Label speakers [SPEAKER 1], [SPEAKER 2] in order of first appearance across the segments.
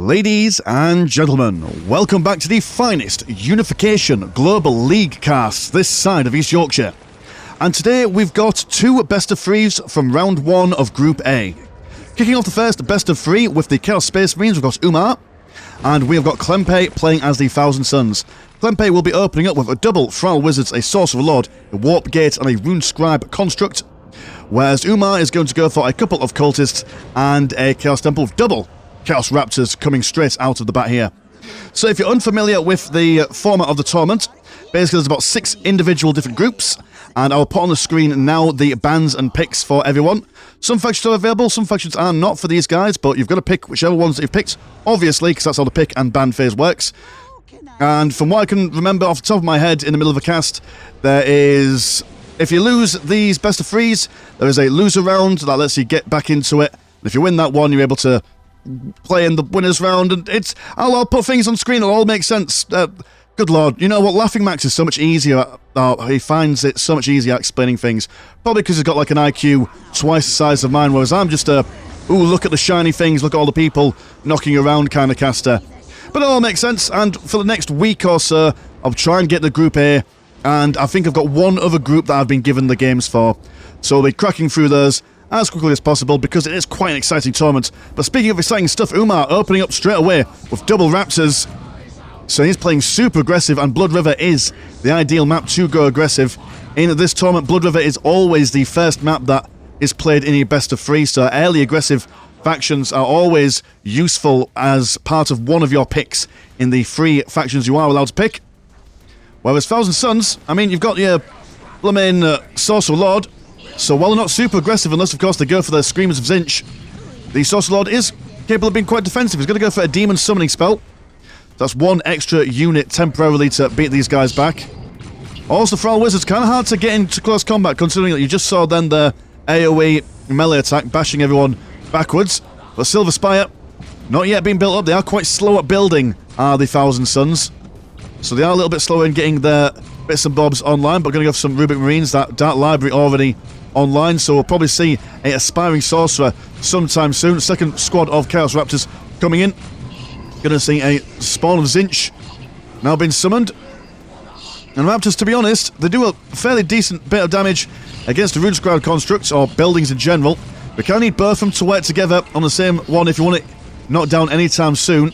[SPEAKER 1] Ladies and gentlemen, welcome back to the finest Unification Global League cast this side of East Yorkshire. And today we've got two best of threes from round one of Group A. Kicking off the first best of three with the Chaos Space Marines, we've got Umar, and we've got Klempe playing as the Thousand Suns. Klempe will be opening up with a double Thrall Wizards, a Sorcerer Lord, a Warp Gate, and a Rune Scribe Construct, whereas Umar is going to go for a couple of Cultists and a Chaos Temple with double Chaos Raptors coming straight out of the bat here. So if you're unfamiliar with the format of the tournament, basically there's about 6 individual different groups, and I'll put on the screen now the bans and picks for everyone. Some factions are available, some factions are not for these guys, but you've got to pick whichever ones that you've picked, obviously, because that's how the pick and ban phase works. And from what I can remember off the top of my head in the middle of a cast, there is, if you lose these best of threes, there is a loser round that lets you get back into it. And if you win that one, you're able to play in the winners round, and it's, I'll put things on screen, it'll all make sense. Good lord, you know what, Laughing Max is so much easier, he finds it so much easier explaining things, probably because he's got like an IQ twice the size of mine, whereas I'm just a, ooh, look at the shiny things, look at all the people knocking around kind of caster. But it all makes sense, and for the next week or so, I'll try and get the Group A, and I think I've got one other group that I've been given the games for, so I'll be cracking through those as quickly as possible, because it is quite an exciting tournament. But speaking of exciting stuff, Umar opening up straight away with double Raptors. So he's playing super aggressive, and Blood River is the ideal map to go aggressive. In this tournament, Blood River is always the first map that is played in a best of three, so early aggressive factions are always useful as part of one of your picks in the 3 factions you are allowed to pick. Whereas Thousand Suns, I mean, you've got your blooming Sorcerer Lord, so while they're not super aggressive, unless of course they go for the Screamers of Zinch, the Sorcerer Lord is capable of being quite defensive. He's going to go for a Demon Summoning Spell. That's 1 extra unit temporarily to beat these guys back. Also, Thrall Wizards, kind of hard to get into close combat, considering that you just saw then the AoE melee attack bashing everyone backwards. But Silver Spire, not yet being built up. They are quite slow at building, are the Thousand Suns. So they are a little bit slower in getting their bits and bobs online, but going to have some Rubik Marines, that Dark Library already online, so we'll probably see a Aspiring Sorcerer sometime soon. Second squad of Chaos Raptors coming in. Going to see a Spawn of Zinch now been summoned. And Raptors, to be honest, they do a fairly decent bit of damage against the Rune Scribe constructs, or buildings in general. We kind of need both of them to work together on the same one if you want it knocked down anytime soon.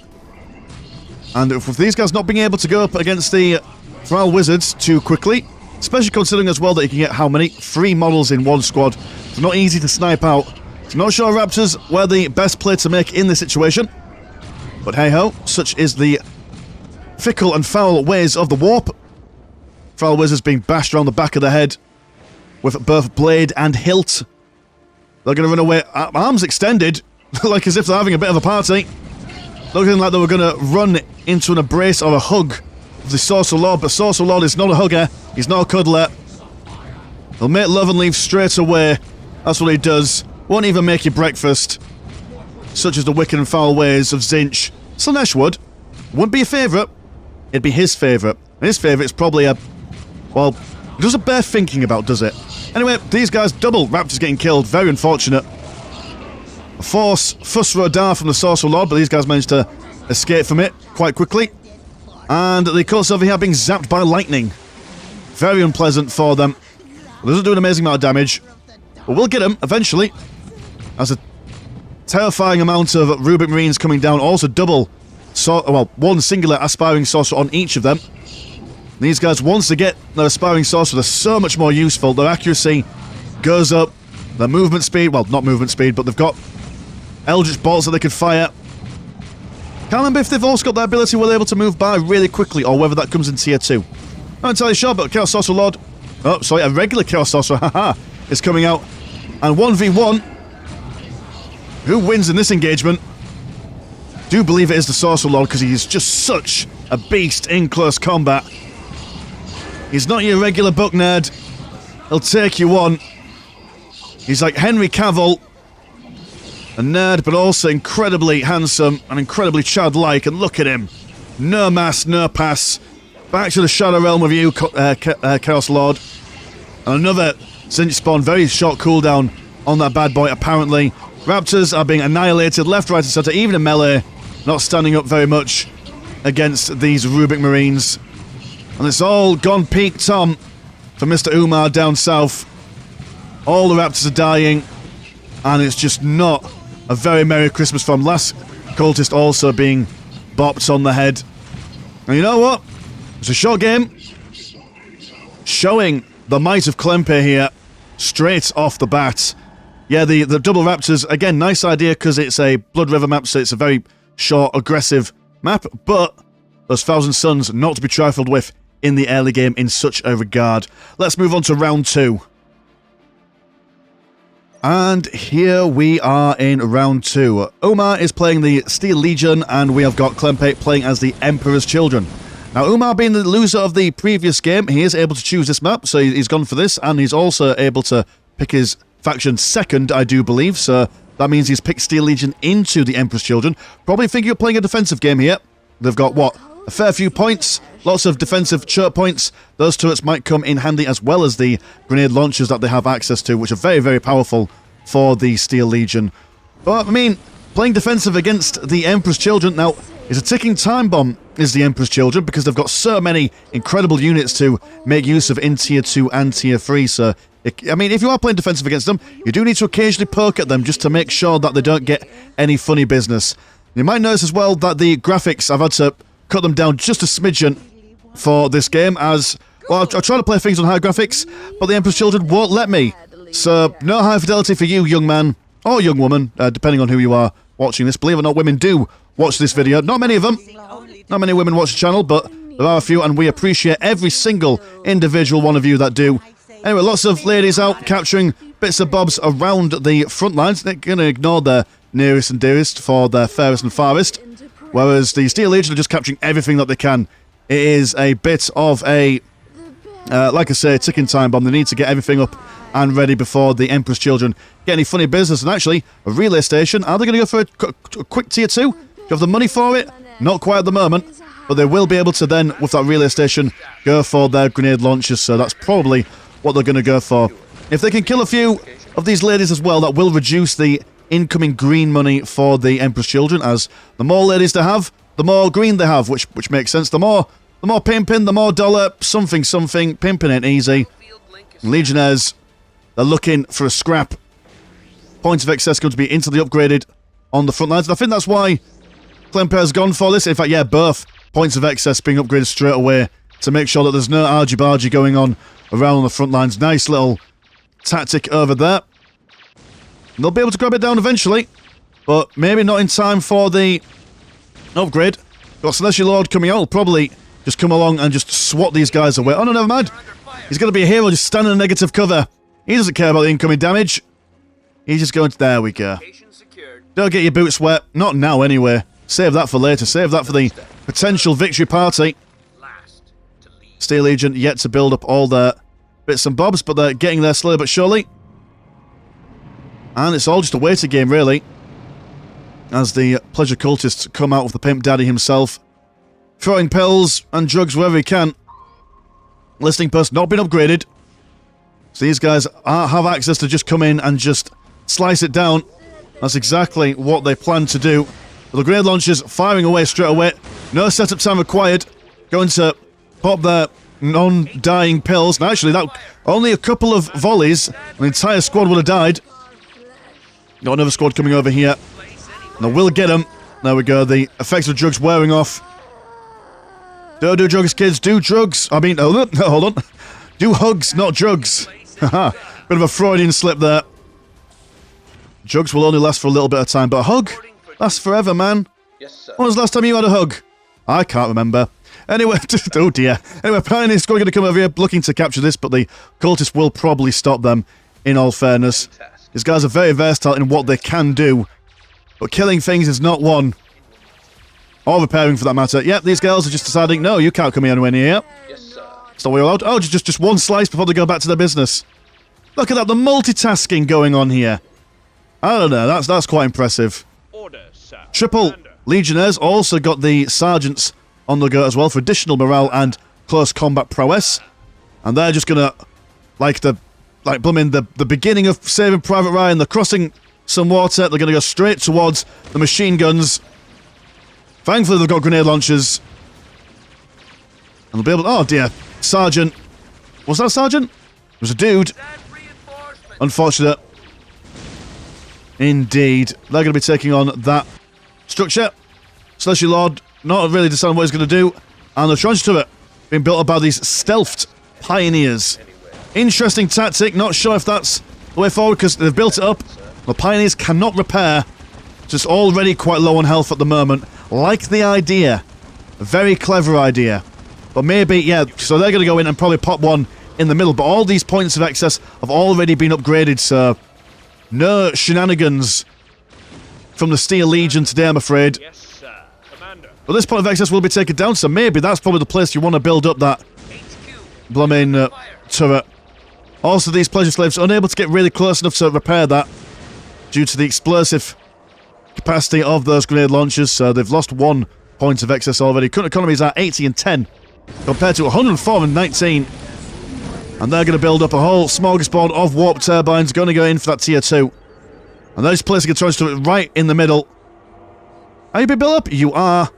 [SPEAKER 1] And with these guys not being able to go up against the Thrall Wizards too quickly, especially considering as well that you can get how many? 3 models in one squad. It's not easy to snipe out. So I'm not sure Raptors were the best play to make in this situation. But hey-ho, such is the fickle and foul ways of the warp. Thrall Wizards being bashed around the back of the head with both blade and hilt. They're going to run away, arms extended, like as if they're having a bit of a party. Looking like they were going to run into an embrace or a hug of the Sorcerer Lord, but Sorcerer Lord is not a hugger, he's not a cuddler. He'll make love and leave straight away. That's what he does. Won't even make you breakfast. Such as the wicked and foul ways of Zinch. Slanesh wouldn't be a favourite, it'd be his favourite. And his favourite is probably a, well, it doesn't bear thinking about, does it? Anyway, these guys double Raptors getting killed, very unfortunate. A force Fuss Rodar from the Sorcerer Lord, but these guys managed to escape from it quite quickly. And the cults over here being zapped by lightning. Very unpleasant for them. It doesn't do an amazing amount of damage, but we'll get them eventually. As a terrifying amount of Rubik Marines coming down, also double, well, 1 singular Aspiring Sorcerer on each of them. These guys, once they get their Aspiring Sorcerer, they're so much more useful. Their accuracy goes up, their movement speed, well, not movement speed, but they've got Eldritch Bolts that they could fire. Can't remember if they've also got that ability where they're able to move by really quickly, or whether that comes in tier 2. Not entirely sure, but Chaos Sorcerer Lord, oh, sorry, a regular Chaos Sorcerer, haha, is coming out. And 1v1, who wins in this engagement? Do believe it is the Sorcerer Lord, because he is just such a beast in close combat. He's not your regular book nerd. He'll take you on. He's like Henry Cavill, a nerd, but also incredibly handsome and incredibly childlike. And look at him. No mass, no pass. Back to the Shadow Realm with you, Chaos Lord. And another Zinch spawn, very short cooldown on that bad boy, apparently. Raptors are being annihilated left, right, and centre, even in melee. not standing up very much against these Rubik Marines. And it's all gone peak Tom for Mr. Umar down south. All the Raptors are dying, and it's just not a very Merry Christmas for him. Last cultist also being bopped on the head. And you know what? It's a short game, showing the might of Klempe here straight off the bat. Yeah, the double Raptors, again, nice idea because it's a Blood River map, so it's a very short, aggressive map, but those Thousand Suns not to be trifled with in the early game in such a regard. Let's move on to round 2. And here we are in round 2. Umar is playing the Steel Legion, and we have got Klempe playing as the Emperor's Children. Now, Umar being the loser of the previous game, he is able to choose this map, so he's gone for this, and he's also able to pick his faction second, I do believe, so that means he's picked Steel Legion into the Emperor's Children. Probably think you're playing a defensive game here. They've got, what, a fair few points, lots of defensive choke points. Those turrets might come in handy, as well as the grenade launchers that they have access to, which are very, very powerful for the Steel Legion. But, I mean, playing defensive against the Emperor's Children, now, is a ticking time bomb, is the Emperor's Children, because they've got so many incredible units to make use of in Tier 2 and Tier 3, so I mean, if you are playing defensive against them, you do need to occasionally poke at them just to make sure that they don't get any funny business. You might notice as well that the graphics, I've had to cut them down just a smidgen for this game, as, well, I try to play things on high graphics, but the Emperor's Children won't let me. So, no high fidelity for you, young man, or young woman, depending on who you are watching this. Believe it or not, women do watch this video. Not many of them. Not many women watch the channel, but there are a few, and we appreciate every single individual one of you that do. Anyway, lots of ladies out capturing bits and bobs around the front lines. They're going to ignore their nearest and dearest for their fairest and farthest, whereas the Steel Legion are just capturing everything that they can. It is a bit of a, like I say, ticking time bomb. They need to get everything up and ready before the Emperor's Children get any funny business. And actually, a relay station, are they going to go for a quick Tier 2? Do you have the money for it? Not quite at the moment, but they will be able to then, with that relay station, go for their grenade launchers, so that's probably what they're going to go for. If they can kill a few of these ladies as well, that will reduce the incoming green money for the Emperor's Children, as the more ladies they have, the more green they have, which makes sense. The more pimping, the more dollar, something. Pimping ain't easy. Legionnaires, they're looking for a scrap. Points of excess going to be instantly upgraded on the front lines. And I think that's why Klempe has gone for this. In fact, yeah, both points of excess being upgraded straight away to make sure that there's no argy-bargy going on around the front lines. Nice little tactic over there. They'll be able to grab it down eventually, but maybe not in time for the upgrade. Got Celestial Lord coming out. Will probably just come along and just swat these guys away. Oh no, never mind. He's going to be a hero, just standing in negative cover. He doesn't care about the incoming damage. He's just going to... There we go. Don't get your boots wet. Not now, anyway. Save that for later. Save that for the potential victory party. Steel Legion yet to build up all their bits and bobs, but they're getting there slowly but surely. And it's all just a waiting game, really, as the pleasure cultists come out with the Pimp Daddy himself, throwing pills and drugs wherever he can. Listing post not been upgraded, so these guys have access to just come in and just slice it down. That's exactly what they plan to do. The grenade launchers firing away straight away. No setup time required. Going to pop their non-dying pills. Now, actually, that only a couple of volleys, an entire squad would have died. Got another squad coming over here. Now, we'll get them. There we go. The effects of drugs wearing off. Don't do drugs, kids. Do drugs. I mean, hold on. Do hugs, not drugs. Haha. Bit of a Freudian slip there. Drugs will only last for a little bit of time, but a hug lasts forever, man.
[SPEAKER 2] Yes, sir.
[SPEAKER 1] When was the last time you had a hug? I can't remember. Anyway, oh dear. Anyway, Pioneer Squad going to come over here looking to capture this, but the cultists will probably stop them, in all fairness. These guys are very versatile in what they can do, but killing things is not one. Or repairing, for that matter. Yep, these girls are just deciding, no, you can't come anywhere near here.
[SPEAKER 2] Yes, sir.
[SPEAKER 1] It's not what you're allowed. Oh, just one slice before they go back to their business. Look at that, the multitasking going on here. I don't know, that's quite impressive.
[SPEAKER 3] Order, sir.
[SPEAKER 1] Triple Legionnaires also got the sergeants on the go as well for additional morale and close combat prowess. And they're just gonna, like the beginning of Saving Private Ryan, they're crossing some water, they're gonna go straight towards the machine guns. Thankfully, they've got grenade launchers. And they'll be able to... Oh, dear. Sergeant. Was that a sergeant? It was a dude. Unfortunate. Indeed. They're going to be taking on that structure. Celestial Lord, not really deciding what he's going to do. And the trench turret being built up by these stealthed pioneers. Interesting tactic. Not sure if that's the way forward because they've built it up. The pioneers cannot repair. Just already quite low on health at the moment. Like the idea. A very clever idea. But maybe, yeah, so they're going to go in and probably pop one in the middle. But all these points of excess have already been upgraded, so no shenanigans from the Steel Legion today, I'm afraid.
[SPEAKER 2] Yes, sir. Commander.
[SPEAKER 1] But this point of excess will be taken down, so maybe that's probably the place you want to build up that blooming turret. Also, these pleasure slaves are unable to get really close enough to repair that due to the explosive capacity of those grenade launchers, so they've lost 1 point of excess already. Current economy is at 80 and 10 compared to 104 and 19. And they're going to build up a whole smorgasbord of warp turbines, going to go in for that tier 2. And they're just placing a torch turret right in the middle. Are you been built up? You are.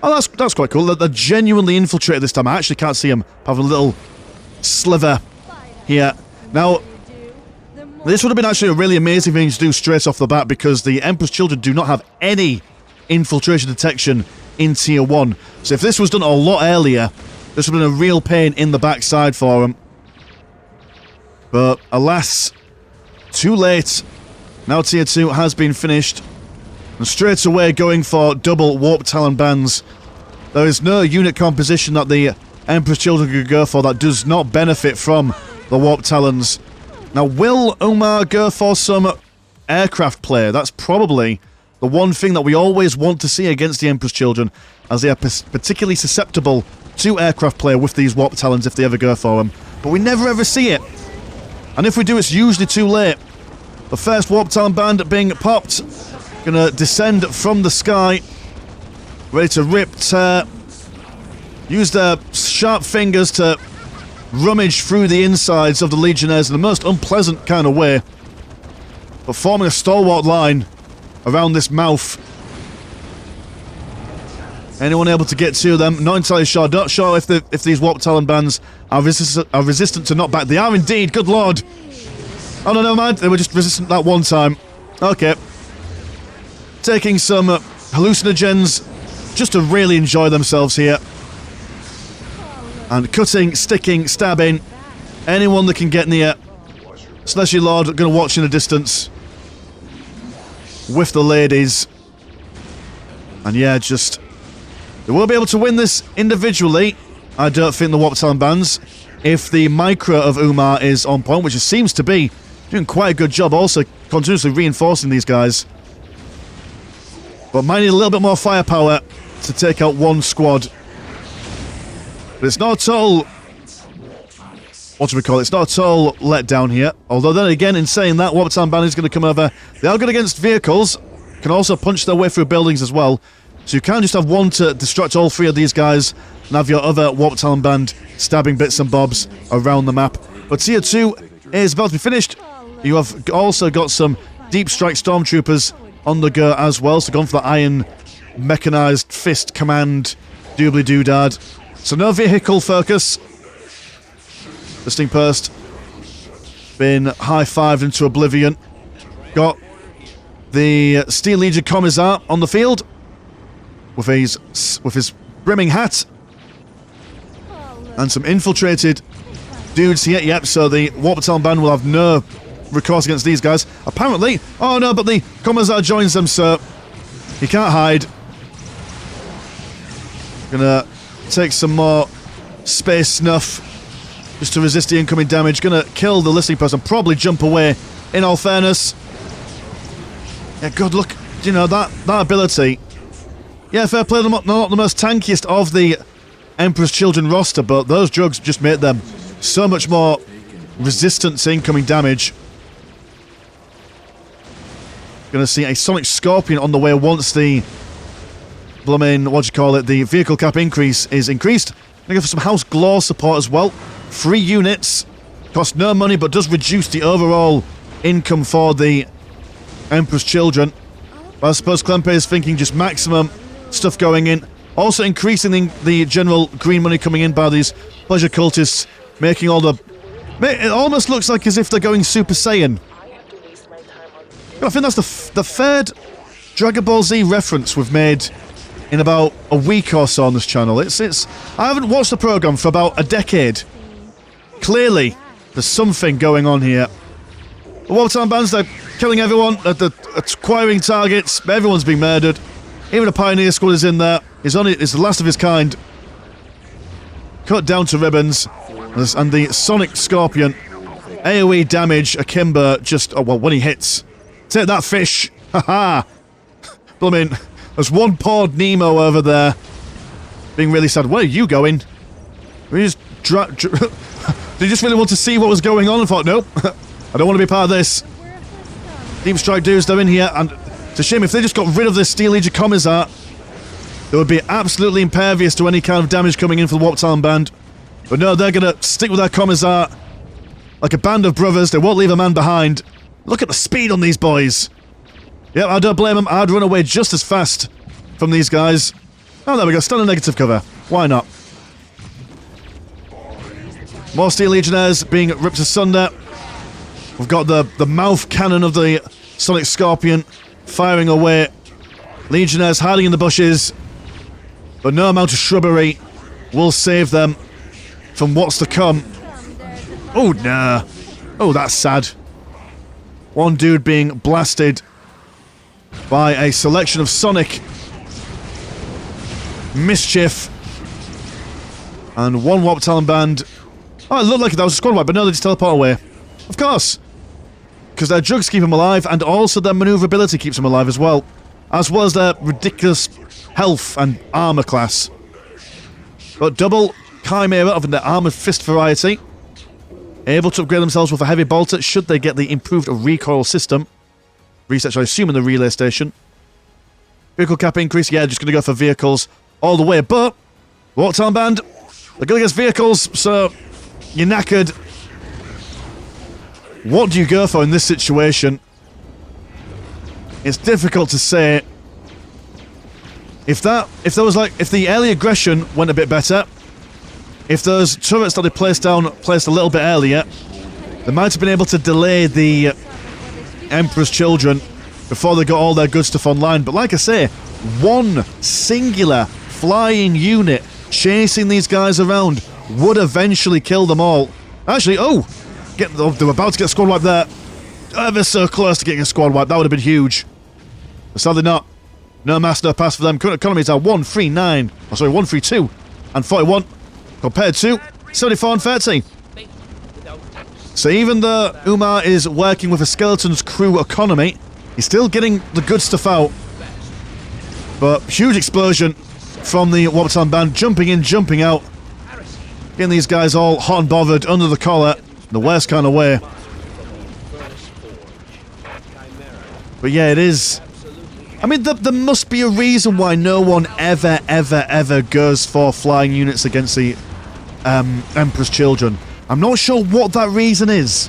[SPEAKER 1] Oh, that's quite cool. They're genuinely infiltrated this time. I actually can't see them having a little sliver here. Now, this would have been actually a really amazing thing to do straight off the bat because the Emperor's Children do not have any infiltration detection in tier 1. So if this was done a lot earlier, this would have been a real pain in the backside for them. But alas, too late. Now tier 2 has been finished. And straight away going for double Warp Talon bands. There is no unit composition that the Emperor's Children could go for that does not benefit from the Warp Talons. Now, will Umar go for some aircraft play? That's probably the one thing that we always want to see against the Emperor's Children, as they are particularly susceptible to aircraft play with these Warp Talons if they ever go for them. But we never ever see it. And if we do, it's usually too late. The first Warp Talon band being popped. Gonna descend from the sky. Ready to rip, tear. Use their sharp fingers to rummage through the insides of the Legionnaires in the most unpleasant kind of way. But forming a stalwart line around this mouth. Anyone able to get to them? Not entirely sure. Not sure if these Warp Talon bands are resistant to knockback. They are indeed, good lord. Oh no, never mind. They were just resistant that one time. Okay. Taking some hallucinogens just to really enjoy themselves here. And cutting, sticking, stabbing anyone that can get near. Celestial Lord going to watch in the distance with the ladies. And yeah, just they will be able to win this individually. I don't think the Warp Talon bands, if the micro of Umar is on point, which it seems to be, doing quite a good job also continuously reinforcing these guys. But might need a little bit more firepower to take out one squad. But it's not at all, what do we call it? It's not at all let down here. Although then again, in saying that, Warp Talon band is going to come over. They are good against vehicles. Can also punch their way through buildings as well. So you can't just have one to distract all three of these guys and have your other Warp Talon band stabbing bits and bobs around the map. But tier 2 is about to be finished. You have also got some Deep Strike Stormtroopers on the go as well. So gone for the iron mechanized fist command doobly doodad. So no vehicle focus. The Sting Post been high-fived into oblivion. Got the Steel Legion Commissar on the field with his brimming hat and some infiltrated dudes here. Yep, so the Warp Talon band will have no recourse against these guys. Apparently, oh no, but the Commissar joins them, so he can't hide. Gonna take some more space snuff just to resist the incoming damage. Gonna kill the listening post and probably jump away, in all fairness. Yeah, good look, you know, that ability. Yeah, fair play, they're not the most tankiest of the Emperor's Children roster, but those drugs just made them so much more resistant to incoming damage. Gonna see a Sonic Scorpion on the way once the blooming, the vehicle cap increase is increased. Gonna go for some House Glaw support as well. 3 units, cost no money but does reduce the overall income for the Emperor's Children. But I suppose Klempe is thinking just maximum stuff going in. Also increasing the general green money coming in by these pleasure cultists, making all the... It almost looks like as if they're going Super Saiyan. I think that's the third Dragon Ball Z reference we've made in about a week or so on this channel. I haven't watched the program for about a decade. Clearly, there's something going on here. The wartime bands, they're killing everyone, they're acquiring targets, everyone's being murdered. Even a Pioneer Squad is in there. It's the last of his kind. Cut down to ribbons. And the Sonic Scorpion. AoE damage, Akimbo just... Oh, well, when he hits. Take that, fish. Haha. Blimmin'. There's one poor Nemo over there. Being really sad. Where are you going? We just... Did you just really want to see what was going on and thought, nope. I don't want to be part of this. Deep Strike dudes, they're in here, and it's a shame if they just got rid of this Steel Age of Commissar, they would be absolutely impervious to any kind of damage coming in for the Warp Talon band. But no, they're gonna stick with their Commissar like a band of brothers. They won't leave a man behind. Look at the speed on these boys. Yep, I don't blame them. I'd run away just as fast from these guys. Oh, there we go. Still a negative cover. Why not? More Steel Legionnaires being ripped asunder. We've got the mouth cannon of the Sonic Scorpion firing away. Legionnaires hiding in the bushes. But no amount of shrubbery will save them from what's to come. Oh, nah. Oh, that's sad. One dude being blasted by a selection of Sonic mischief. And one Warp Talon band. Oh, it looked like that was a squad wipe, but no, they just teleport away. Of course. Because their drugs keep them alive, and also their maneuverability keeps them alive as well. As well as their ridiculous health and armor class. But double Chimera of the armored fist variety. Able to upgrade themselves with a heavy bolter should they get the improved recoil system. Research, I assume, in the relay station. Vehicle cap increase, yeah, just going to go for vehicles all the way. But, Warp Talon band, they're going against vehicles, so you're knackered. What do you go for in this situation? It's difficult to say. If the early aggression went a bit better, if those turrets that they placed a little bit earlier, they might have been able to delay the Emperor's Children before they got all their good stuff online. But like I say, one singular flying unit chasing these guys around would eventually kill them all. Actually, they were about to get a squad wipe there. Ever so close to getting a squad wipe. That would have been huge. But sadly not. No mass, no pass for them. Current economies are 139. Oh, sorry, 132 and 41 compared to 74 and 30. So even though Umar is working with a skeleton's crew economy, he's still getting the good stuff out. But huge explosion from the Warp Talon band, jumping in, jumping out. Getting these guys all hot and bothered under the collar, in the worst kind of way. But yeah, it is. I mean, there must be a reason why no one ever goes for flying units against the Emperor's Children. I'm not sure what that reason is,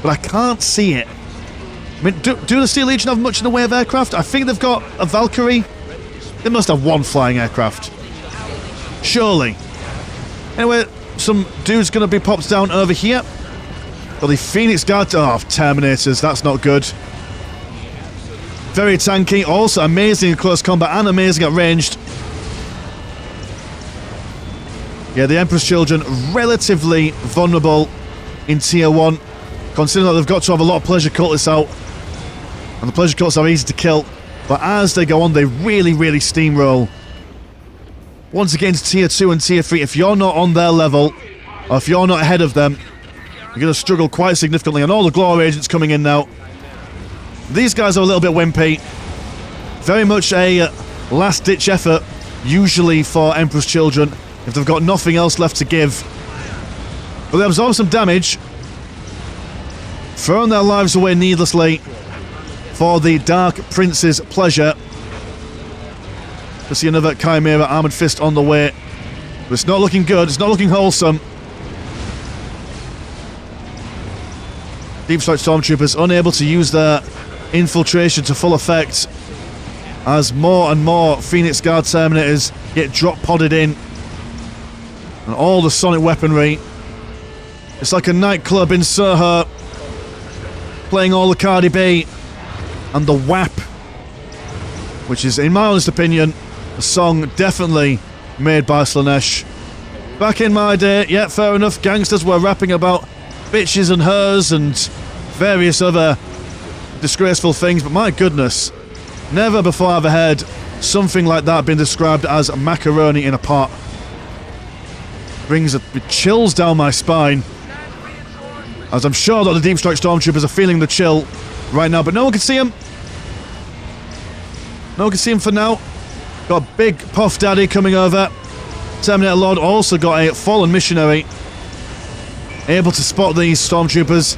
[SPEAKER 1] but I can't see it. I mean, do the Steel Legion have much in the way of aircraft? I think they've got a Valkyrie. They must have one flying aircraft. Surely. Anyway, some dude's going to be popped down over here. Got the Phoenix Guard. Oh, Terminators. That's not good. Very tanky. Also amazing in close combat and amazing at ranged. Yeah, the Emperor's Children relatively vulnerable in Tier 1. Considering that they've got to have a lot of Pleasure Cultists out. And the Pleasure Cultists are easy to kill. But as they go on, they really steamroll. Once again, to Tier 2 and Tier 3, if you're not on their level, or if you're not ahead of them, you're going to struggle quite significantly. And all the Glory Agents coming in now. These guys are a little bit wimpy. Very much a last-ditch effort, usually for Emperor's Children, if they've got nothing else left to give. But they absorb some damage, throwing their lives away needlessly for the Dark Prince's pleasure. To see another Chimera Armoured Fist on the way. But it's not looking good, it's not looking wholesome. Deep Strike Stormtroopers unable to use their infiltration to full effect. as more and more Phoenix Guard Terminators get drop-podded in. And all the sonic weaponry. It's like a nightclub in Soho, playing all the Cardi B and the WAP, which is, in my honest opinion, a song definitely made by Slanesh. Back in my day, yeah, fair enough, gangsters were rapping about bitches and hers and various other disgraceful things, but my goodness, never before have I heard something like that being described as macaroni in a pot. Brings chills down my spine, as I'm sure that the Deep Strike Stormtroopers are feeling the chill right now, but no one can see him. No one can see him for now. Got Big Puff Daddy coming over. Terminator Lord also got a fallen missionary, able to spot these Stormtroopers,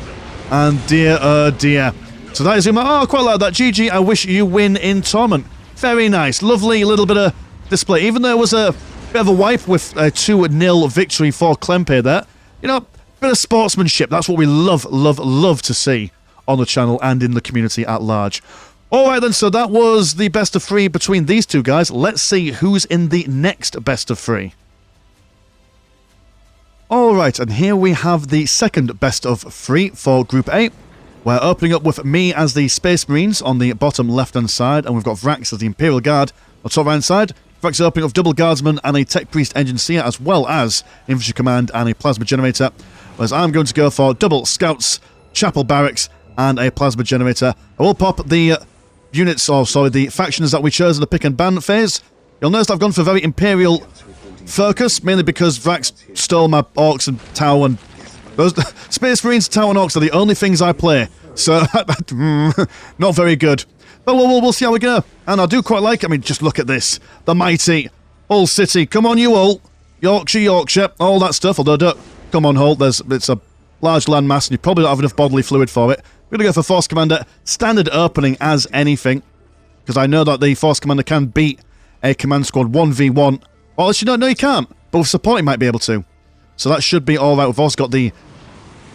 [SPEAKER 1] and dear, oh dear. So that is him. Oh, I quite like that. GG, I wish you win in Torment. Very nice. Lovely little bit of display. Even though it was a bit of a wipe with a 2-0 victory for Klempe there. You know, bit of sportsmanship. That's what we love, love, love to see on the channel and in the community at large. Alright then, so that was the best of 3 between these two guys. Let's see who's in the next best of 3. Alright, and here we have the second best of 3 for Group A. We're opening up with me as the Space Marines on the bottom left-hand side, and we've got Vrax as the Imperial Guard on the top right-hand side. Vrax is opening up double Guardsman and a Tech Priest Engine Seer, as well as Infantry Command and a Plasma Generator. Whereas I'm going to go for double Scouts, Chapel Barracks, and a Plasma Generator. I will pop the units, or sorry, the factions that we chose in the pick and ban phase. You'll notice I've gone for a very Imperial focus, mainly because Vrax stole my Orcs and Tau, and those Space Marines, Tau and Orcs are the only things I play, so not very good. But we'll see how we go, and I do quite like it. I mean, just look at this, the mighty Hull City. Come on, you Hull, Yorkshire, all that stuff. Although, don't come on, Hull. It's a large landmass, and you probably don't have enough bodily fluid for it. We're going to go for Force Commander, standard opening as anything, because I know that the Force Commander can beat a Command Squad 1v1. Well, actually, no, you can't, but with support he might be able to. So that should be alright. We've also got the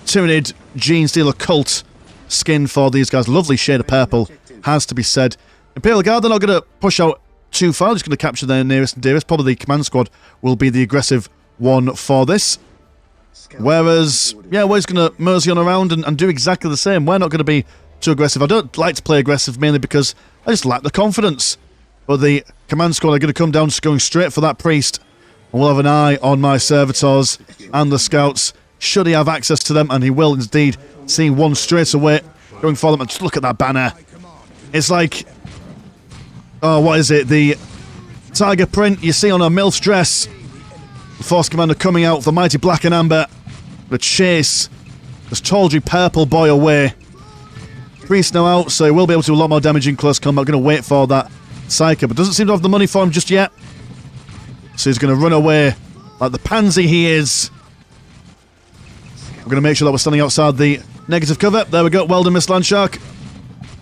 [SPEAKER 1] Tyranid Gene Stealer Cult skin for these guys. Lovely shade of purple, has to be said. Imperial Guard, they're not going to push out too far, just going to capture their nearest and dearest. Probably the Command Squad will be the aggressive one for this. Whereas, yeah, we're just going to mosey on around and do exactly the same. We're not going to be too aggressive. I don't like to play aggressive mainly because I just lack the confidence. But the Command Squad are going to come down, just going straight for that Priest. And we'll have an eye on my Servitors and the Scouts, should he have access to them, and he will indeed. Seeing one straight away, going for them, and just look at that banner. It's like, oh, what is it? The tiger print you see on a MILF's dress. The Force Commander coming out with the mighty black and amber. The chase this tawdry purple boy away. Priest now out, so he will be able to do a lot more damage in close combat. Going to wait for that Psyker, but doesn't seem to have the money for him just yet. So he's going to run away like the pansy he is. We're going to make sure that we're standing outside the negative cover. There we go. Well done, Miss Landshark.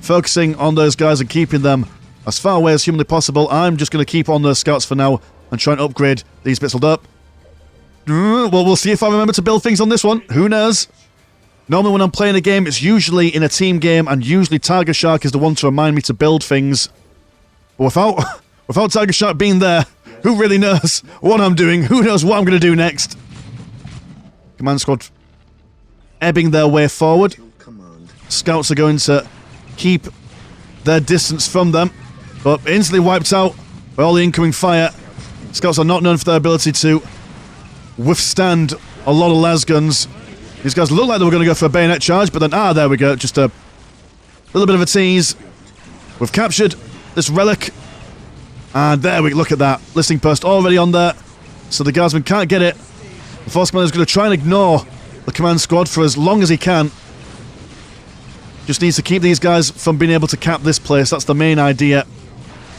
[SPEAKER 1] Focusing on those guys and keeping them as far away as humanly possible. I'm just going to keep on those Scouts for now and try and upgrade these bits. Hold up. Well, we'll see if I remember to build things on this one. Who knows? Normally when I'm playing a game, it's usually in a team game, and usually Tiger Shark is the one to remind me to build things. But without Tiger Shark being there, who really knows what I'm doing? Who knows what I'm going to do next? Command Squad ebbing their way forward. Scouts are going to keep their distance from them, but instantly wiped out by all the incoming fire. Scouts are not known for their ability to withstand a lot of las guns. These guys look like they were going to go for a bayonet charge, but then, there we go, just a little bit of a tease. We've captured this relic, and there we look at that. Listing post already on there, so the guardsman can't get it. The Force Commander is going to try and ignore the Command Squad for as long as he can. Just needs to keep these guys from being able to cap this place. That's the main idea.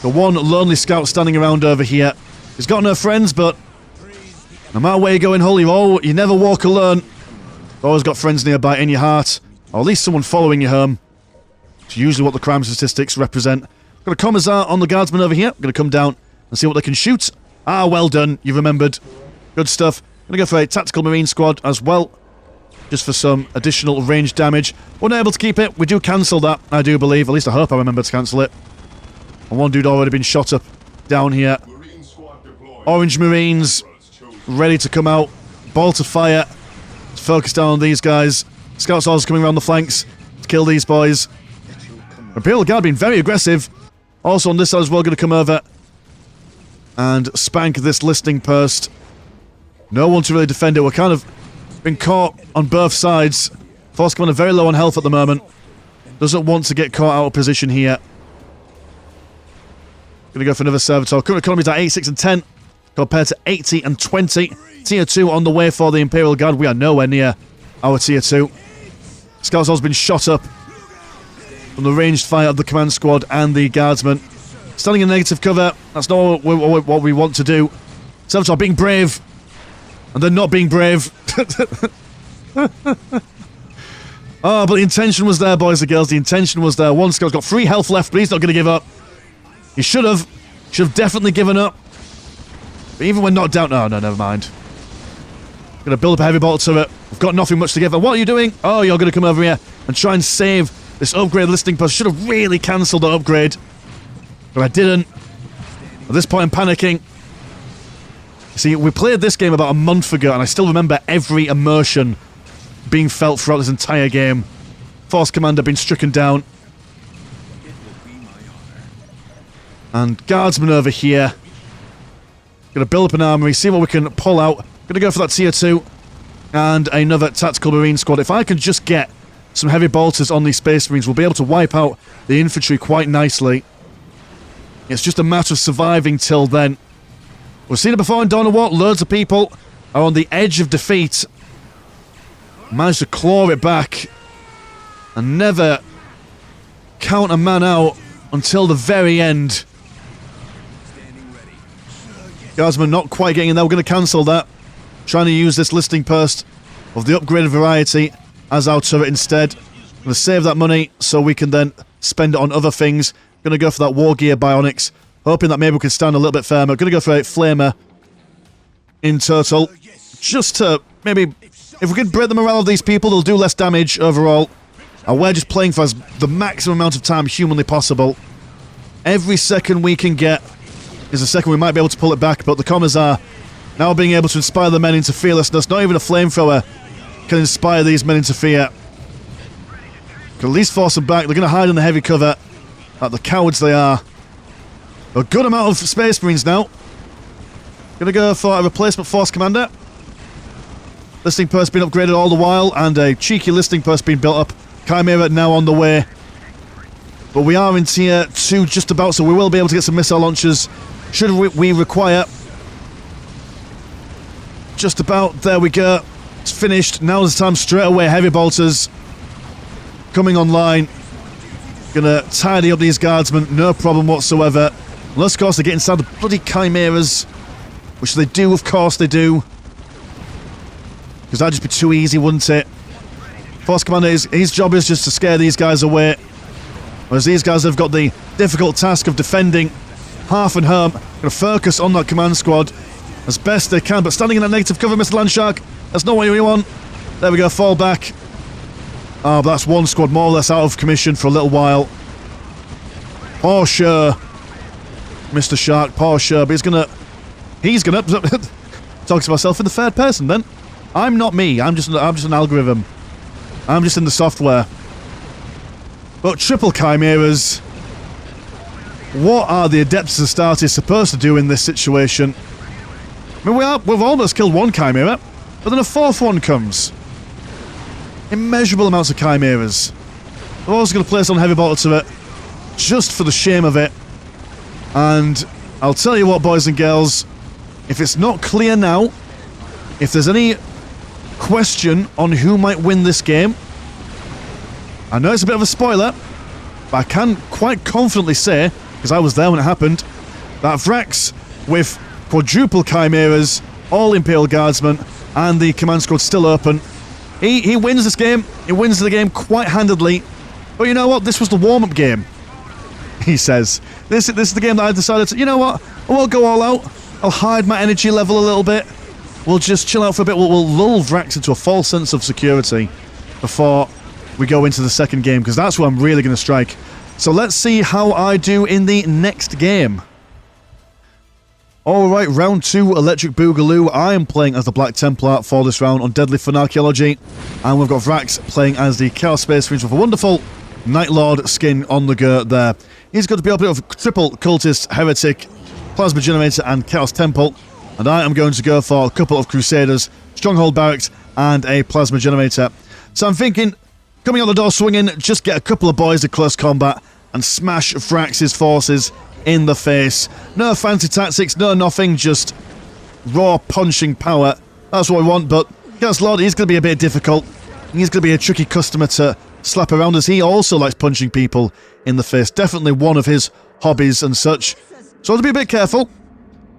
[SPEAKER 1] The one lonely scout standing around over here. He's got no friends, but no matter where you go in Hull, you never walk alone. You've always got friends nearby in your heart, or at least someone following you home. It's usually what the crime statistics represent. Got a Commissar on the Guardsman over here. Going to come down and see what they can shoot. Well done. You've remembered. Good stuff. Going to go for a Tactical Marine Squad as well, just for some additional range damage. We're not able to keep it. We do cancel that, I do believe. At least I hope I remember to cancel it. And one dude already been shot up down here. Orange Marines ready to come out. Ball to fire. Let's focus down on these guys. Scouts also coming around the flanks to kill these boys. Imperial Guard being very aggressive. Also on this side as well, going to come over and spank this listing post. No one to really defend it. We're kind of been caught on both sides. Force Commander very low on health at the moment. Doesn't want to get caught out of position here. Going to go for another servitor. Current economies are 86 and 10 compared to 80 and 20. Tier 2 on the way for the Imperial Guard. We are nowhere near our Tier 2. Scouts has been shot up from the ranged fire of the command squad and the guardsmen. Standing in negative cover. That's not what we want to do. Servitor being brave. And then not being brave. Oh, but the intention was there, boys and girls. The intention was there. One scout's got 3 health left, but he's not going to give up. He should have. Should have definitely given up. But even when knocked down... Oh, no, never mind. Going to build up a heavy bolt turret. We've got nothing much to give. And what are you doing? Oh, you're going to come over here and try and save this upgrade listing post. Should have really cancelled the upgrade. But I didn't. At this point, I'm panicking. See, we played this game about a month ago, and I still remember every emotion being felt throughout this entire game. Force Commander being stricken down. And Guardsman over here. Gonna build up an armory, see what we can pull out. Gonna go for that Tier 2. And another Tactical Marine squad. If I can just get some heavy bolters on these Space Marines, we'll be able to wipe out the infantry quite nicely. It's just a matter of surviving till then. We've seen it before in Dawn of War. Loads of people are on the edge of defeat. Managed to claw it back. And never count a man out until the very end. Guardsman not quite getting in there. We're going to cancel that. Trying to use this listing post of the upgraded variety as our turret instead. Going to save that money so we can then spend it on other things. Going to go for that War Gear Bionics. Hoping that maybe we can stand a little bit firmer. Going to go for a Flamer in total. Just to maybe... If we can break the morale of these people, they'll do less damage overall. And we're just playing for the maximum amount of time humanly possible. Every second we can get is a second we might be able to pull it back, but the commas are now being able to inspire the men into fearlessness. Not even a flamethrower can inspire these men into fear. Can at least force them back. They're going to hide in the heavy cover, like the cowards they are. A good amount of Space Marines now. Going to go for a replacement Force Commander. Listing post being upgraded all the while, and a cheeky listing post being built up. Chimera now on the way. But we are in Tier 2 just about, so we will be able to get some missile launchers should we require. Just about. There we go. It's finished. Now is the time straight away. Heavy bolters coming online. Gonna tidy up these guardsmen. No problem whatsoever. Unless, of course, they get inside the bloody chimeras. Which they do, of course they do. Because that'd just be too easy, wouldn't it? Force Commander, his job is just to scare these guys away. Whereas these guys have got the difficult task of defending half and home. Gonna focus on that command squad as best they can. But standing in that negative cover, Mr. Landshark, that's not what you want. There we go, fall back. Oh, but that's one squad more or less out of commission for a little while. Poor sure. Mr. Shark, poor sure. But he's gonna talk to myself in the third person then. I'm not me, I'm just an algorithm. I'm just in the software. But triple chimeras. What are the Adeptus Astartes supposed to do in this situation? I mean, we've almost killed one chimera, but then a fourth one comes. Immeasurable amounts of chimeras. We're also going to place on heavy bolter to it, just for the shame of it. And I'll tell you what, boys and girls, if it's not clear now, if there's any question on who might win this game, I know it's a bit of a spoiler, but I can quite confidently say, because I was there when it happened, that Vrax with quadruple chimeras, all Imperial Guardsmen, and the command squad still open, he wins this game. He wins the game quite handedly. But you know what? This was the warm-up game, he says. This is the game that I decided to, you know what? I won't go all out. I'll hide my energy level a little bit. We'll just chill out for a bit. We'll lull Vrax into a false sense of security before we go into the second game, because that's where I'm really going to strike. So let's see how I do in the next game. Alright, round 2, Electric Boogaloo. I am playing as the Black Templar for this round on Deadly Fun Archaeology. And we've got Vrax playing as the Chaos Space Marines with a wonderful Night Lord skin on the go there. He's got to be a bit of a triple Cultist, Heretic, Plasma Generator and Chaos Temple. And I am going to go for a couple of Crusaders, Stronghold Barracks and a Plasma Generator. So I'm thinking, coming out the door swinging, just get a couple of boys at close combat and smash Vrax's forces in the face. No fancy tactics, no nothing, just raw punching power. That's what we want, but Chaos Lord is going to be a bit difficult. He's going to be a tricky customer to slap around, as he also likes punching people in the face. Definitely one of his hobbies and such. So I have to be a bit careful.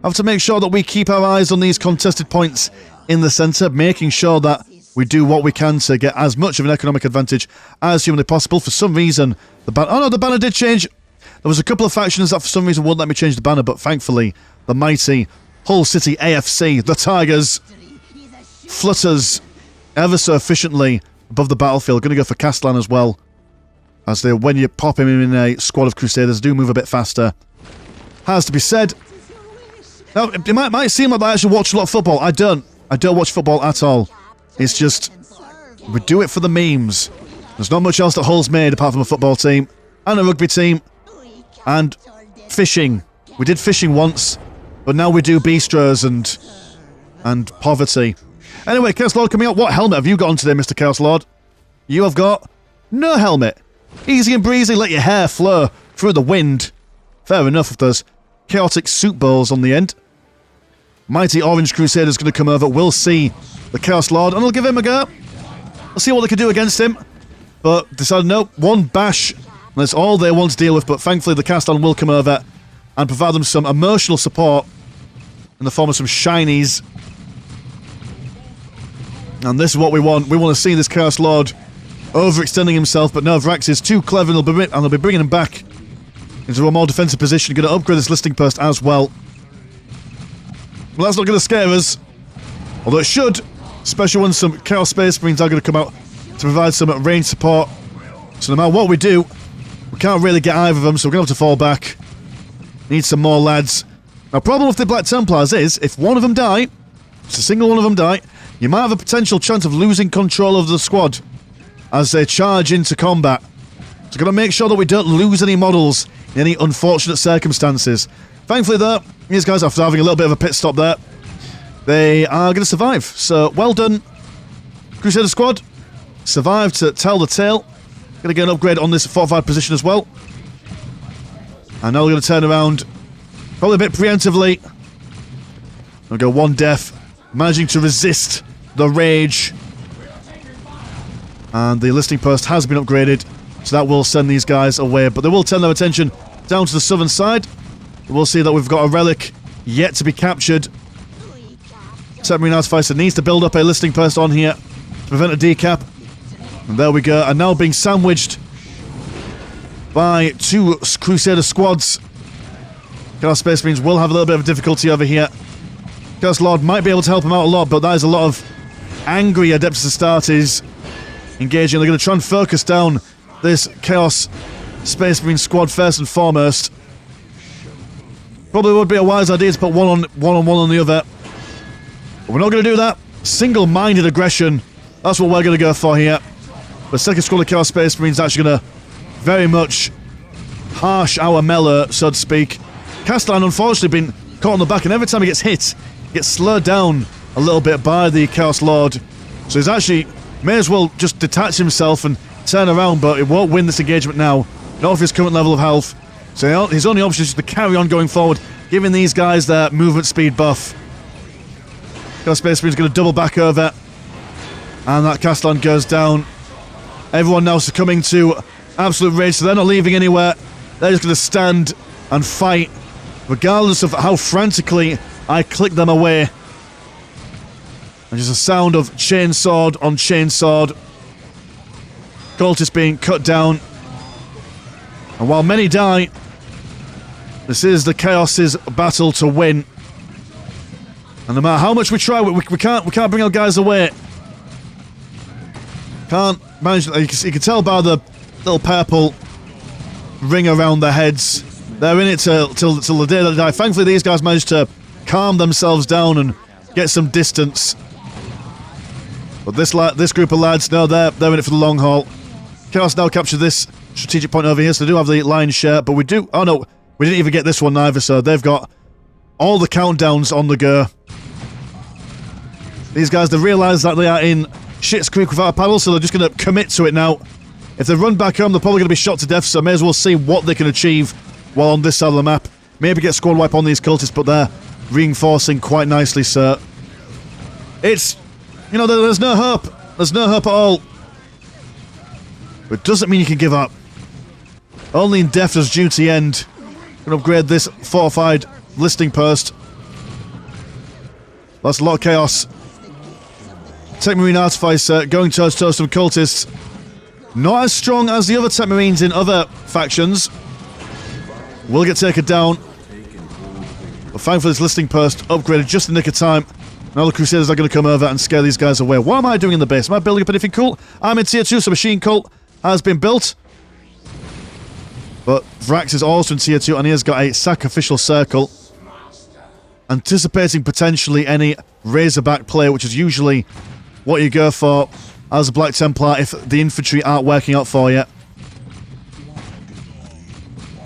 [SPEAKER 1] I have to make sure that we keep our eyes on these contested points in the centre, making sure that we do what we can to get as much of an economic advantage as humanly possible. For some reason, the banner... Oh no, the banner did change. There was a couple of factions that for some reason wouldn't let me change the banner, but thankfully, the mighty Hull City AFC, the Tigers, flutters ever so efficiently above the battlefield. Going to go for Castellan as well, as they, when you pop him in a squad of Crusaders, do move a bit faster. Has to be said. Now, it might seem like I actually watch a lot of football. I don't watch football at all. It's just, we do it for the memes. There's not much else that Hull's made apart from a football team and a rugby team. And fishing. We did fishing once, but now we do bistros and poverty. Anyway, Chaos Lord coming out. What helmet have you got on today, Mr. Chaos Lord? You have got no helmet. Easy and breezy, let your hair flow through the wind. Fair enough if there's chaotic soup bowls on the end. Mighty Orange Crusader's going to come over. We'll see the Chaos Lord, and I'll give him a go. I'll see what they can do against him. But decided, no, one bash. That's all they want to deal with, but thankfully the Castellan will come over and provide them some emotional support in the form of some shinies. And this is what we want. We want to see this Chaos Lord overextending himself, but no, Vrax is too clever, and they'll be bringing him back into a more defensive position. Going to upgrade this listing post as well. Well, that's not going to scare us. Although it should, especially when some Chaos Space Marines are going to come out to provide some range support. So no matter what we do, we can't really get either of them, so we're going to have to fall back. Need some more lads. Now, problem with the Black Templars is, if one of them die, just a single one of them die, you might have a potential chance of losing control of the squad as they charge into combat. So we've got to make sure that we don't lose any models in any unfortunate circumstances. Thankfully, though, these guys, after having a little bit of a pit stop there, they are going to survive. So, well done, Crusader squad. Survived to tell the tale. Going to get an upgrade on this fortified position as well. And now we're going to turn around, probably a bit preemptively. We'll go one death, managing to resist the rage. And the listing post has been upgraded, so that will send these guys away. But they will turn their attention down to the southern side. We'll see that we've got a relic yet to be captured. Submarine Artificer needs to build up a listing post on here to prevent a decap. And there we go. And now being sandwiched by two Crusader squads. Chaos Space Marines will have a little bit of difficulty over here. Chaos Lord might be able to help him out a lot, but that is a lot of angry Adeptus Astartes engaging. They're going to try and focus down this Chaos Space Marine squad first and foremost. Probably would be a wise idea to put one on the other. But we're not going to do that. Single-minded aggression. That's what we're going to go for here. The second squad of Chaos Space Marines is actually going to very much harsh our mellow, so to speak. Castellan, unfortunately, been caught on the back, and every time he gets hit, he gets slowed down a little bit by the Chaos Lord. So he's actually may as well just detach himself and turn around, but it won't win this engagement now, not with his current level of health. So his only option is just to carry on going forward, giving these guys their movement speed buff. Chaos Space Marine is going to double back over, and that Castellan goes down. Everyone now succumbing to absolute rage, so they're not leaving anywhere. They're just going to stand and fight, regardless of how frantically I click them away. And just a sound of chainsword on chainsword. Cultists being cut down. And while many die, this is the Chaos's battle to win. And no matter how much we try, we can't bring our guys away. Can't manage. You can tell by the little purple ring around their heads. They're in it till the day they die. Thankfully, these guys managed to calm themselves down and get some distance. But this group of lads, no, they're in it for the long haul. Chaos now capture this strategic point over here, so they do have the lion's share. But we do... Oh, no. We didn't even get this one either, so they've got all the countdowns on the go. These guys, they realise that they are in shit's creek without a paddle, so they're just going to commit to it now. If they run back home, they're probably going to be shot to death, so may as well see what they can achieve while on this side of the map. Maybe get squad wipe on these cultists, but they're reinforcing quite nicely, so... It's... You know, there's no hope. There's no hope at all. But it doesn't mean you can give up. Only in death does duty end. Going to upgrade this fortified listing post. That's a lot of chaos. Tech Marine Artificer going toe-to-toe some cultists. Not as strong as the other Tech Marines in other factions. Will get taken down. But thankfully this listing post upgraded just in the nick of time. Now the Crusaders are going to come over and scare these guys away. What am I doing in the base? Am I building up anything cool? I'm in tier 2, so Machine Cult has been built. But Vrax is also in tier 2 and he has got a sacrificial circle. Anticipating potentially any Razorback play, which is usually what you go for as a Black Templar if the infantry aren't working out for you.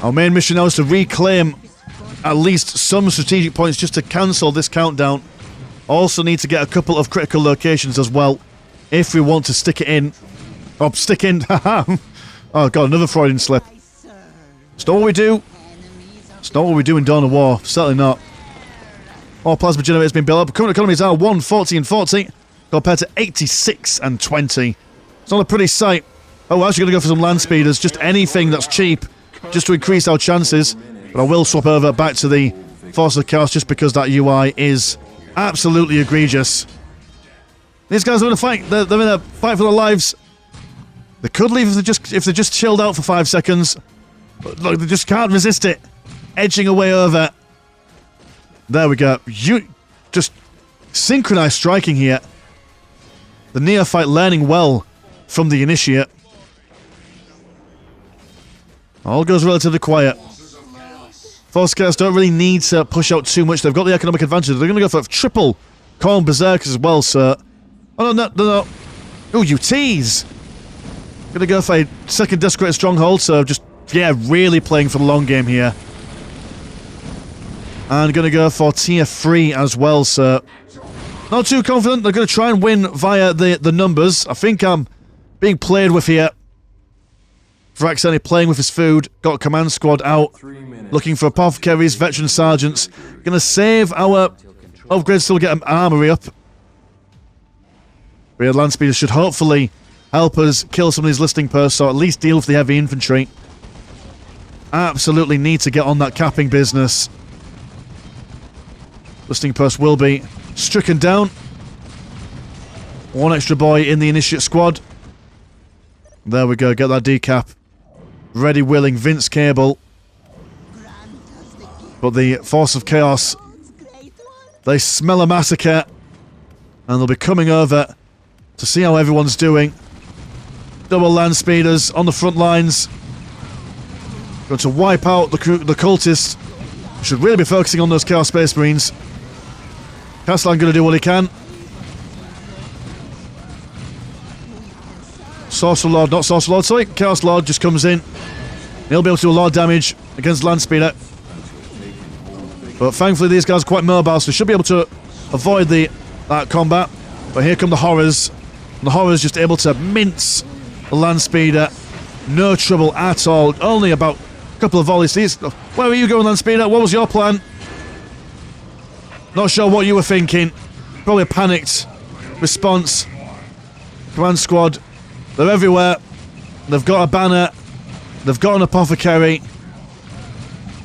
[SPEAKER 1] Our main mission now is to reclaim at least some strategic points just to cancel this countdown. Also need to get a couple of critical locations as well if we want to stick it in. Oh, stick in. Haha. Oh god, another Freudian slip. It's not what we do. It's not what we do in Dawn of War. Certainly not. More plasma generators being built up. Current economies are 140 and 40 compared to 86 and 20. It's not a pretty sight. Oh, we're actually going to go for some land speeders. Just anything that's cheap, just to increase our chances. But I will swap over back to the Force of Chaos just because that UI is absolutely egregious. These guys are in a fight. They're in a fight for their lives. They could leave if they just chilled out for 5 seconds. But look, they just can't resist it. Edging away over. There we go. You just synchronized striking here. The neophyte learning well from the initiate. All goes relatively quiet. Force Chaos don't really need to push out too much. They've got the economic advantage. They're going to go for triple Corn Berserkers as well, sir. Oh, no. Oh, you tease. Going to go for a second Desecrated Stronghold, so just, yeah, really playing for the long game here. And going to go for tier 3 as well, sir. Not too confident. They're going to try and win via the numbers. I think I'm being played with here. Vrax only playing with his food. Got a command squad out. Looking for apothecaries, veteran sergeants. Going to save our upgrades till we get an armory up. Rear land speeders should hopefully help us kill some of these listing posts, or at least deal with the heavy infantry. Absolutely need to get on that capping business. Listing post will be stricken down. One extra boy in the initiate squad. There we go, get that decap. Ready, willing, Vince Cable. But the Force of Chaos, they smell a massacre. And they'll be coming over to see how everyone's doing. Double land speeders on the front lines. Going to wipe out the cultists. Should really be focusing on those Chaos Space Marines. Castellan going to do what he can. Sorcerer Lord, not Sorcerer Lord, sorry. Chaos Lord just comes in. He'll be able to do a lot of damage against Land Speeder. But thankfully these guys are quite mobile, so they should be able to avoid that combat. But here come the Horrors. And the Horrors just able to mince the Land Speeder. No trouble at all. Only about a couple of volleys. Where were you going, Land Speeder? What was your plan? Not sure what you were thinking. Probably a panicked response. Command squad. They're everywhere. They've got a banner. They've got an apothecary.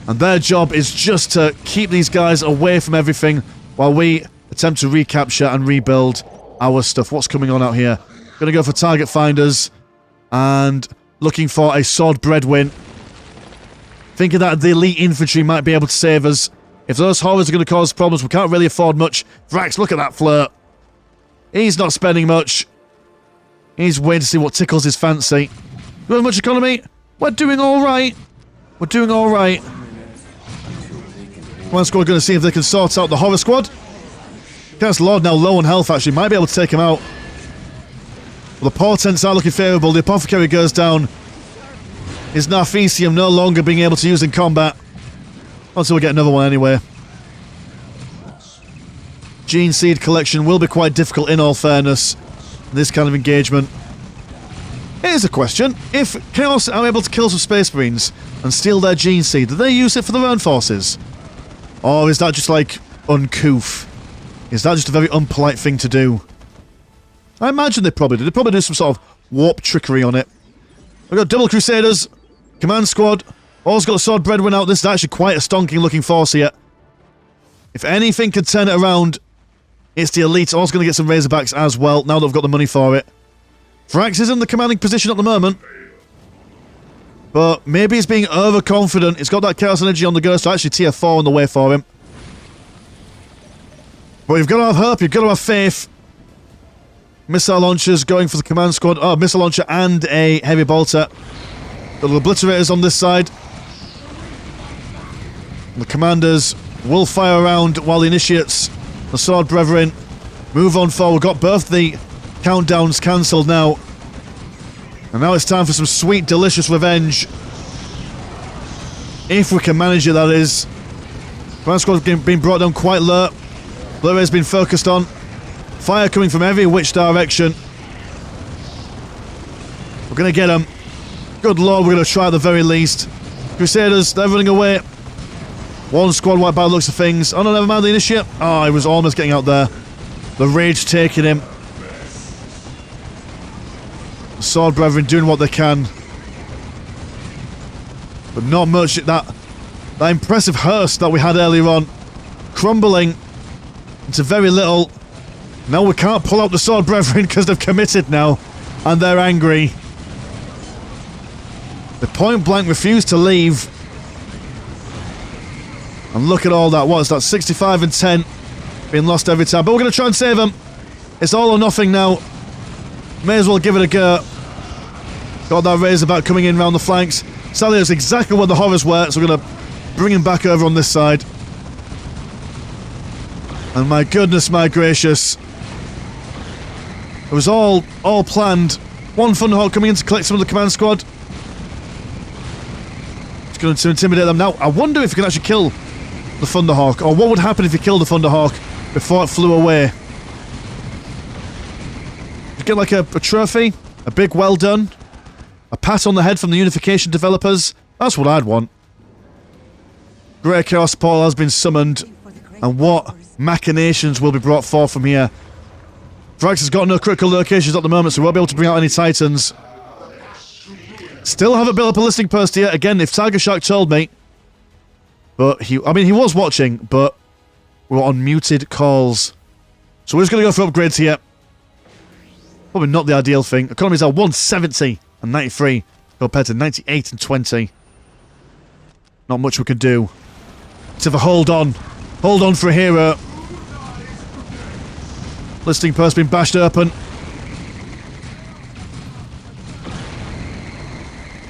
[SPEAKER 1] And their job is just to keep these guys away from everything while we attempt to recapture and rebuild our stuff. What's coming on out here? Gonna go for target finders. And looking for a sword breadwin. Thinking that the elite infantry might be able to save us. If those horrors are going to cause problems, we can't really afford much. Vrax, look at that flirt. He's not spending much. He's waiting to see what tickles his fancy. Do we have much economy? We're doing alright. We're doing alright. Command squad going to see if they can sort out the horror squad. Chaos Lord now low on health, actually. Might be able to take him out. Well, the portents are looking favourable. The apothecary goes down. His Narfesium no longer being able to use in combat. Until we get another one anyway. Gene Seed collection will be quite difficult in all fairness. This kind of engagement. Here's a question. If Chaos are able to kill some Space Marines and steal their Gene Seed, do they use it for their own forces? Or is that just like uncouth? Is that just a very unpolite thing to do? I imagine they probably do. They probably do some sort of warp trickery on it. We've got double Crusaders, command squad, all's got a sword breadwin out. This is actually quite a stonking looking force here. If anything could turn it around, it's the elite. All's going to get some Razorbacks as well, now that we've got the money for it. Thrax is in the commanding position at the moment. But maybe he's being overconfident. He's got that Chaos Energy on the go, so actually tier 4 on the way for him. But you've got to have hope, you've got to have faith. Missile launchers going for the command squad. Oh, missile launcher and a heavy bolter. Got the obliterators on this side. The commanders will fire around while the initiates, the sword brethren, move on forward. We've got both the countdowns cancelled now. And now it's time for some sweet, delicious revenge. If we can manage it, that is. Command squad's been brought down quite low. Blue-ray's been focused on. Fire coming from every which direction. We're going to get them. Good lord, we're going to try at the very least. Crusaders, they're running away. One squad wiped by the looks of things. Oh no, never mind the initiate. Oh, he was almost getting out there. The rage taking him. The sword brethren doing what they can. But not much. That impressive hearse that we had earlier on, crumbling into very little. Now we can't pull out the sword brethren because they've committed now. And they're angry. They point blank refuse to leave. And look at all that. What is that? 65 and 10. Being lost every time. But we're going to try and save them. It's all or nothing now. May as well give it a go. Got that Razorback coming in round the flanks. Sadly, that's exactly where the horrors were. So we're going to bring him back over on this side. And my goodness, my gracious. It was all planned. One Thunderhawk coming in to collect some of the command squad. It's going to intimidate them now. I wonder if you can actually kill the Thunderhawk, or what would happen if you killed the Thunderhawk before it flew away. You get like a trophy, a big well done, a pat on the head from the Unification developers. That's what I'd want. Great Chaos Paul has been summoned, and what machinations will be brought forth from here. Thrax has got no critical locations at the moment, so we won't be able to bring out any Titans. Still haven't built up a listening post here. Again, if Tiger Shark told me. But he was watching, but we were on muted calls. So we're just going to go for upgrades here. Probably not the ideal thing. Economies are 170 and 93 compared to 98 and 20. Not much we can do. Except for hold on. Hold on for a hero. Listening post being bashed open.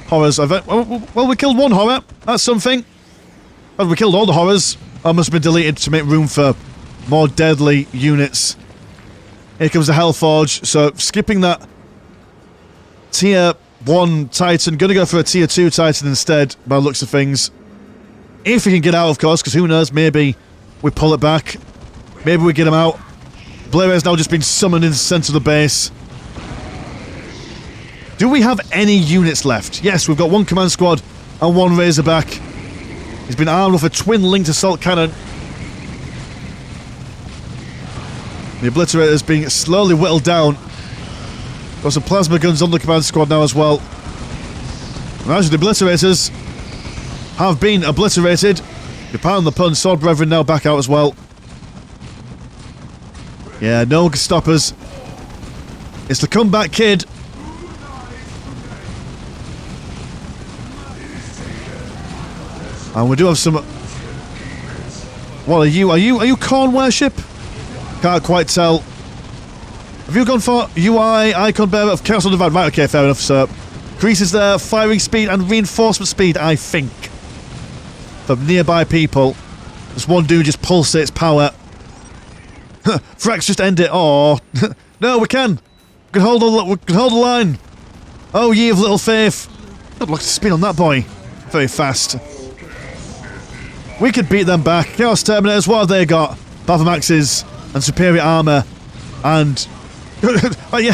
[SPEAKER 1] Horrors. Well, we killed one horror. That's something. Well, we killed all the horrors. That must have been deleted to make room for more deadly units. Here comes the Hellforge. So, skipping that tier 1 Titan. Gonna go for a tier 2 Titan instead, by the looks of things. If we can get out, of course, because who knows, maybe we pull it back. Maybe we get him out. Blair has now just been summoned in the centre of the base. Do we have any units left? Yes, we've got one command squad and one Razorback. He's been armed with a twin-linked assault cannon. The Obliterator is being slowly whittled down. Got some plasma guns on the command squad now as well. And actually, the Obliterators have been obliterated. You pardon the pun, Sword Brethren now back out as well. Yeah, no stoppers. It's the comeback kid. And we do have some... What are you? Are you Corn Worship? Can't quite tell. Have you gone for UI Icon Bearer of Chaos on Divide? Right, okay, fair enough, so... Increases their firing speed and reinforcement speed, I think. from nearby people. This one dude just pulsates power. Frax, just end it. Oh, no, we can. We can hold the line. Oh, ye of little faith. God, look at the speed on that boy. Very fast. We could beat them back. Chaos Terminators, what have they got? Bavamaxes and superior armor. And... oh, yeah.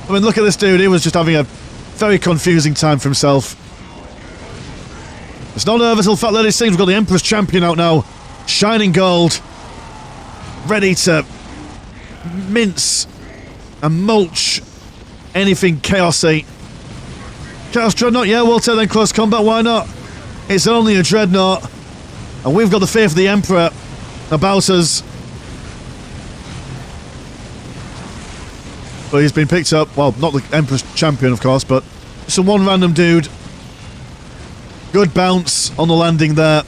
[SPEAKER 1] I mean, look at this dude. He was just having a very confusing time for himself. It's not over till Fat Lady sings. We've got the Emperor's Champion out now. Shining gold. Ready to mince and mulch anything chaosy. Chaos Dreadnought, yeah, we'll take them close combat, why not? It's only a Dreadnought. And we've got the faith of the Emperor about us. But he's been picked up, well, not the Emperor's Champion, of course, but just one random dude. Good bounce on the landing there.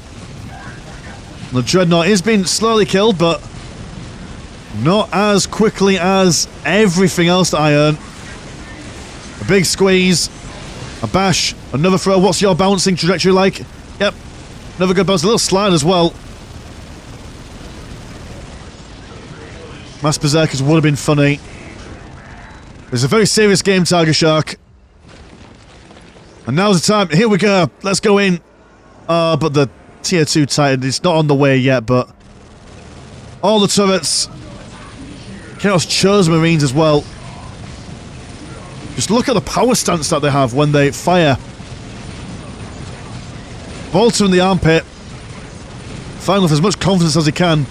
[SPEAKER 1] The Dreadnought is being slowly killed, but not as quickly as everything else that I earn. A big squeeze. A bash. Another throw. What's your bouncing trajectory like? Yep. Another good bounce. A little slide as well. Mass Berserkers would have been funny. It's a very serious game, Tiger Shark. And now's the time. Here we go. Let's go in. But the Tier 2 Titan is not on the way yet, but all the turrets. Chaos Chosen Marines as well. Just look at the power stance that they have when they fire. Bolter in the armpit. Firing with as much confidence as he can.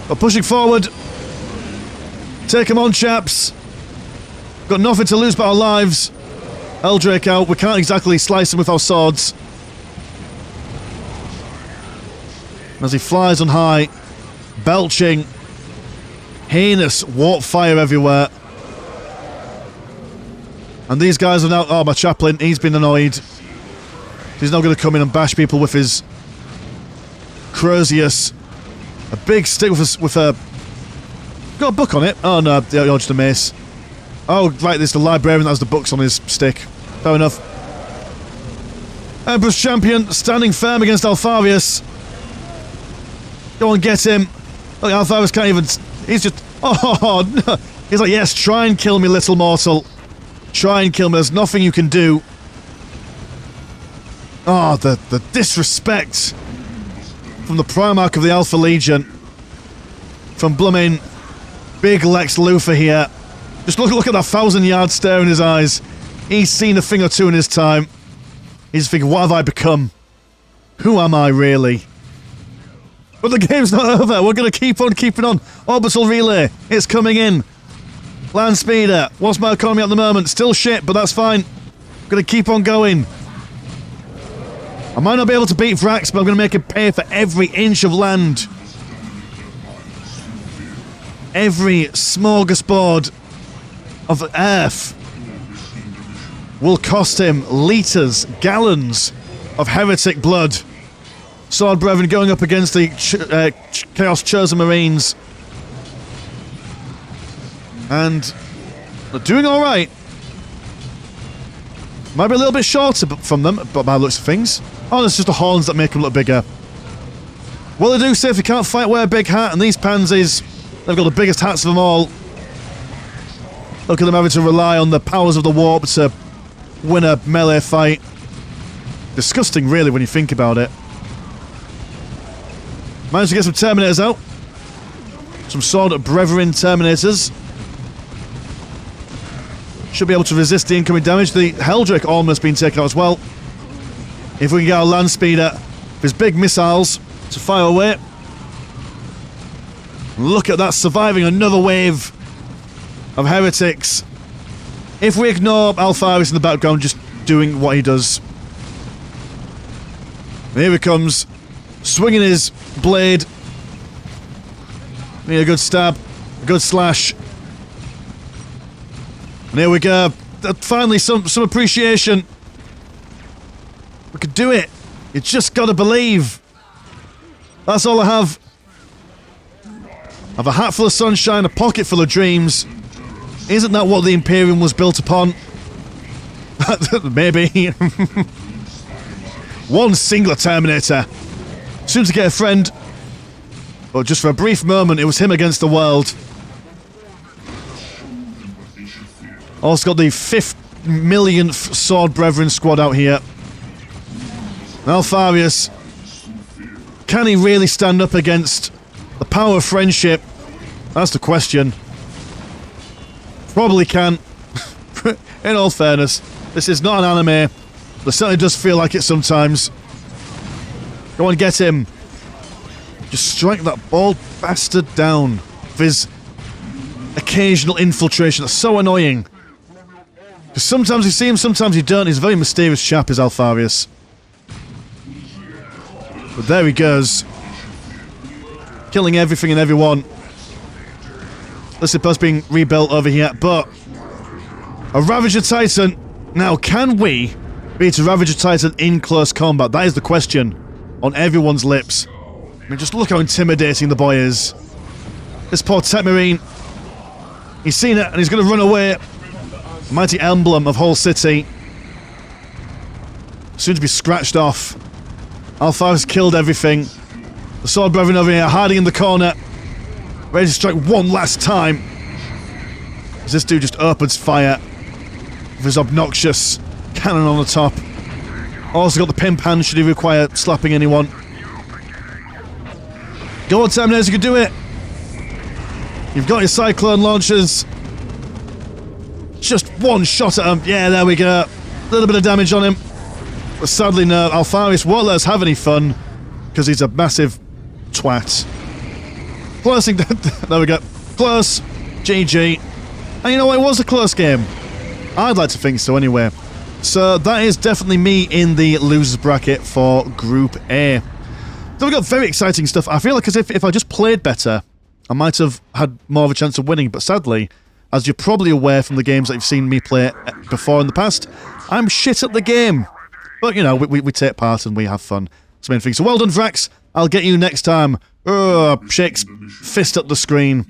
[SPEAKER 1] But pushing forward. Take him on, chaps. Got nothing to lose but our lives. Eldrake out. We can't exactly slice him with our swords. As he flies on high. Belching. Heinous warp fire everywhere. And these guys are now... oh, my chaplain, he's been annoyed. He's now going to come in and bash people with his... Crozius. A big stick with a... got a book on it? Oh no, you're just a mace. Oh, right, there's the librarian that has the books on his stick. Fair enough. Emperor's Champion standing firm against Alfarius. Go on, get him. Look, Alfarius can't even... he's just... oh, no. He's like, yes, try and kill me, little mortal. Try and kill me. There's nothing you can do. Oh, the disrespect from the Primarch of the Alpha Legion. From blooming big Lex Luthor here. Just look at that 1,000-yard stare in his eyes. He's seen a thing or two in his time. He's thinking, what have I become? Who am I, really? But the game's not over. We're going to keep on keeping on. Orbital Relay. It's coming in. Land Speeder. What's my economy at the moment? Still shit, but that's fine. I'm going to keep on going. I might not be able to beat Vrax, but I'm going to make him pay for every inch of land. Every smorgasbord of earth will cost him litres, gallons of heretic blood. Sword Brethren going up against the Chaos Chosen Marines. And they're doing alright. Might be a little bit shorter from them, but by the looks of things. Oh, it's just the horns that make them look bigger. Well, they do say if you can't fight, wear a big hat, and these pansies, they've got the biggest hats of them all. Look at them having to rely on the powers of the warp to win a melee fight. Disgusting, really, when you think about it. Managed to get some Terminators out. Some Sword Brethren Terminators. Should be able to resist the incoming damage. The Helldrake almost been taken out as well. If we can get our Land Speeder with his big missiles to fire away. Look at that, surviving another wave of heretics. If we ignore Alfarius in the background just doing what he does. And here he comes, swinging his blade. Need a good stab, a good slash. And here we go. Finally, some appreciation. We could do it. You just gotta believe. That's all I have. I have a hat full of sunshine, a pocket full of dreams. Isn't that what the Imperium was built upon? Maybe. One singular Terminator. Soon to get a friend. But just for a brief moment, it was him against the world. Also got the 5th millionth Sword Brethren squad out here. Alfarius. Can he really stand up against the power of friendship? That's the question. Probably can. In all fairness, this is not an anime, but it certainly does feel like it sometimes. Go on, get him. Just strike that bald bastard down with his occasional infiltration. That's so annoying. Because sometimes you see him, sometimes you don't. He's a very mysterious chap, is Alfarius. But there he goes. Killing everything and everyone. Lysippos being rebuilt over here, but a Ravager Titan. Now, can we beat a Ravager Titan in close combat? That is the question on everyone's lips. I mean, just look how intimidating the boy is. This poor Tetmarine. He's seen it and he's going to run away. Mighty emblem of whole city. Soon to be scratched off. Alpha's killed everything. The Sword Brethren over here hiding in the corner. Ready to strike one last time. As this dude just opens fire with his obnoxious cannon on the top. Also got the pimp hand should he require slapping anyone. Go on, Terminators, you can do it! You've got your Cyclone launchers. Just one shot at him. Yeah, there we go. A little bit of damage on him. But sadly, no, Alfarius won't let us have any fun because he's a massive twat. Closing. There we go. Close. GG. And you know what? It was a close game. I'd like to think so anyway. So that is definitely me in the losers bracket for Group A. So we've got very exciting stuff. I feel like as if I just played better, I might have had more of a chance of winning. But sadly, as you're probably aware from the games that you've seen me play before in the past, I'm shit at the game. But, you know, we take part and we have fun. That's the main thing. So well done, Vrax. I'll get you next time. Shakes fist up the screen.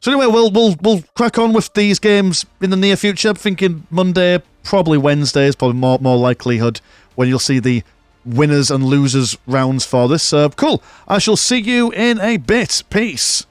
[SPEAKER 1] So anyway, we'll crack on with these games in the near future. I'm thinking Monday, probably Wednesday is probably more likelihood when you'll see the winners and losers rounds for this. Cool. I shall see you in a bit. Peace.